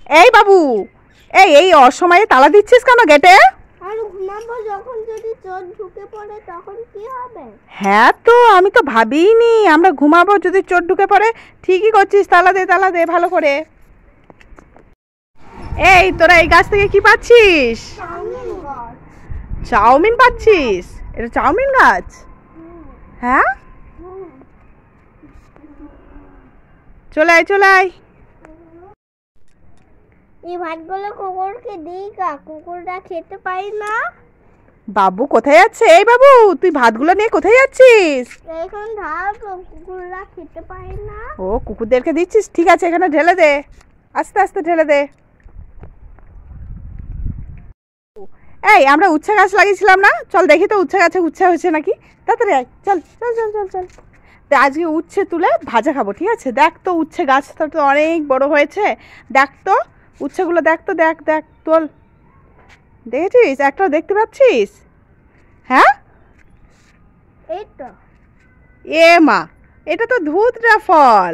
এই বাবু, এই এই অসময়ে তালা দিচ্ছিস কেন গেটে? আর ঘুমাবো যখন যদি চোর ঢুকে পড়ে তখন কি হবে? হ্যাঁ তো আমি তো ভাবিনি আমরা ঘুমাবো যদি চোর ঢুকে পড়ে। ঠিকই করছিস, তালা দে ভালো করে। এই তোরা এই গাছ থেকে কি পাচ্ছিস? চাউমিন পাচ্ছিস? এটা চাউমিন গাছ? হ্যাঁ, চলে আয়। এই ভাতগুলো কুকুরকে দিই কা, কুকুরটা খেতে পারি না। বাবু কোথায় যাচ্ছে? এই বাবু, তুই ভাতগুলো নিয়ে কোথায় যাচ্ছিস? এখন ধাপ, কুকুররা খেতে পারে না। ও, কুকুরদেরকে দিচ্ছিস? ঠিক আছে, এখানে ঢেলে দে, আস্তে আস্তে ঢেলে দে। এই আমরা উচ্ছে গাছ লাগিয়েছিলাম না, চল দেখি তো উচ্ছে গাছে উচ্ছে হয়েছে নাকি। তাড়াতাড়ি আয়, চল চল চল চল চল। আজকে উচ্ছে তুলে ভাজা খাবো, ঠিক আছে? দেখ তো উচ্ছে গাছটা তো অনেক বড় হয়েছে, দেখ তো উচ্ছেগুলো, দেখ তো, দেখ দেখ তোল। দেখেছিস? একটাও দেখতে পাচ্ছিস? হ্যাঁ, এই তো। এ মা, এটা তো ধুতরা ফল,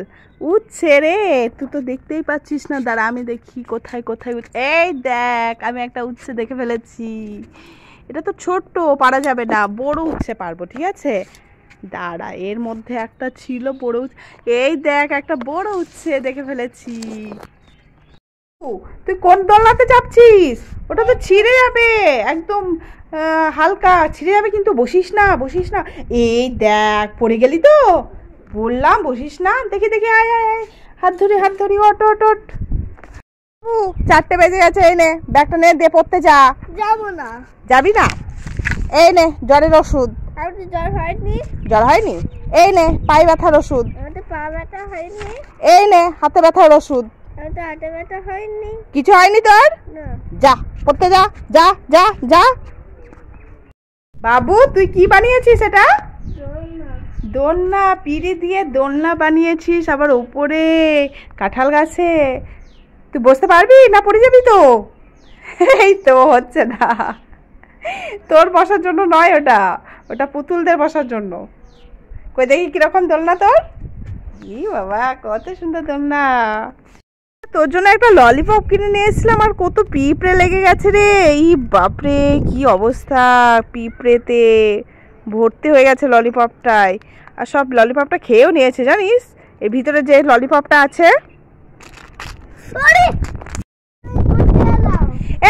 উচ্ছে রে। তুই তো দেখতেই পাচ্ছিস না, দাঁড়া আমি দেখি কোথায় কোথায় এই দেখ, আমি একটা উচ্ছে দেখে ফেলেছি। এটা তো ছোট্ট, পারা যাবে না, বড় উচ্ছে পারবো, ঠিক আছে? দাঁড়া, এর মধ্যে একটা ছিল বড় উচ্ছে। এই দেখ, একটা বড় উচ্ছে দেখে ফেলেছি। তুই কোন দোলনাতে চাপছিস? ওটা তো ছিঁড়ে যাবে একদম, হালকা ছিঁড়ে যাবে, কিন্তু বসিস না। এই দেখ, পড়ে গেলি তো, বললাম বসিস না। দেখি আয় আয় আয়, হাত ধরি, ওট ওট ওট। 4টে বেজে গেছে, এই নে ব্যাগটা নে, দে পড়তে যা। যাবো না। যাবি না? এই নে জ্বরের ওষুধ। আর তো জ্বর হয়নি। জ্বর হয়নি? এই নে পায়ে ব্যথার ওষুধ। আমার তো পা ব্যথা হয়নি। এই নে হাতে ব্যথার ওষুধ। আমার তো হাতে ব্যথা হয়নি। কিছু হয়নি তোর? না। যা পড়তে যা যা যা যা। বাবু, তুই কি বানিয়েছিস এটা? দোলনা, পিঁড়ি দিয়ে দোলনা বানিয়েছিস, আবার উপরে কাঁঠাল গাছে। তুই বসতে পারবি না পড়ে যাবি তো? এই তো হচ্ছে না, তোর বসার জন্য নয়, ওটা পুতুলদের বসার জন্য। কই দেখি কিরকম দোলনা তোর। ই বাবা, কত সুন্দর দোলনা। তোর জন্য একটা ললিপপ কিনে নিয়ে এসেছিলাম, আর কত পিঁপড়ে লেগে গেছে রে। এই বাপরে, কি অবস্থা, পিঁপড়েতে ভর্তি হয়ে গেছে ললিপপটায়। আর সব ললিপপটা খেয়েও নিয়েছে, জানিস? এর ভিতরে যে ললিপপটা আছে।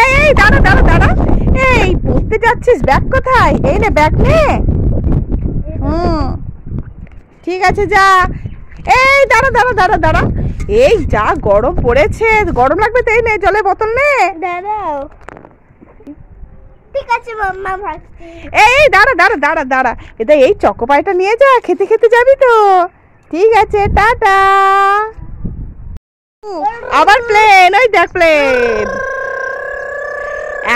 এই এই দাঁড়া, এই পড়তে যাচ্ছিস? ব্যাগ কোথায়? এই নে ব্যাগ নে। ঠিক আছে যা। এই দাঁড়া, এই যা গরম পড়েছে, গরম লাগবে তো, এই নে জলের বোতল নে। দাঁড়াও, ঠিক আছে মাম্মা ভাবছি। এই দাঁড়া, এটা এই চকোপাইটা নিয়ে যা, খেতে যাবি তো। ঠিক আছে, টাটা। আবার প্লেন, ওই দেখ প্লেন,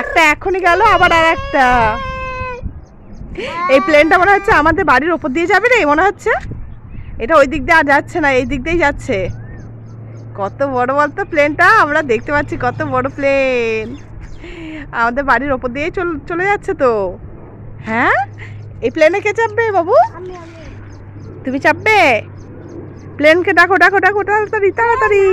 একটা এখনই গেল, আবার আর একটা। এই প্লেনটা মনে হচ্ছে আমাদের বাড়ির ওপর দিয়ে যাবে রে, মনে হচ্ছে। এটা ওই দিক দিয়ে আর যাচ্ছে না, এই দিক দিয়েই যাচ্ছে। কত বড় বলতো প্লেনটা, আমরা দেখতে পাচ্ছি কত বড় প্লেন, আমাদের বাড়ির ওপর দিয়েই চলে যাচ্ছে তো। হ্যাঁ, এই প্লেনে কে চাপবে বাবু? তুমি চাপবে? প্লেনকে ডাকো তাড়াতাড়ি।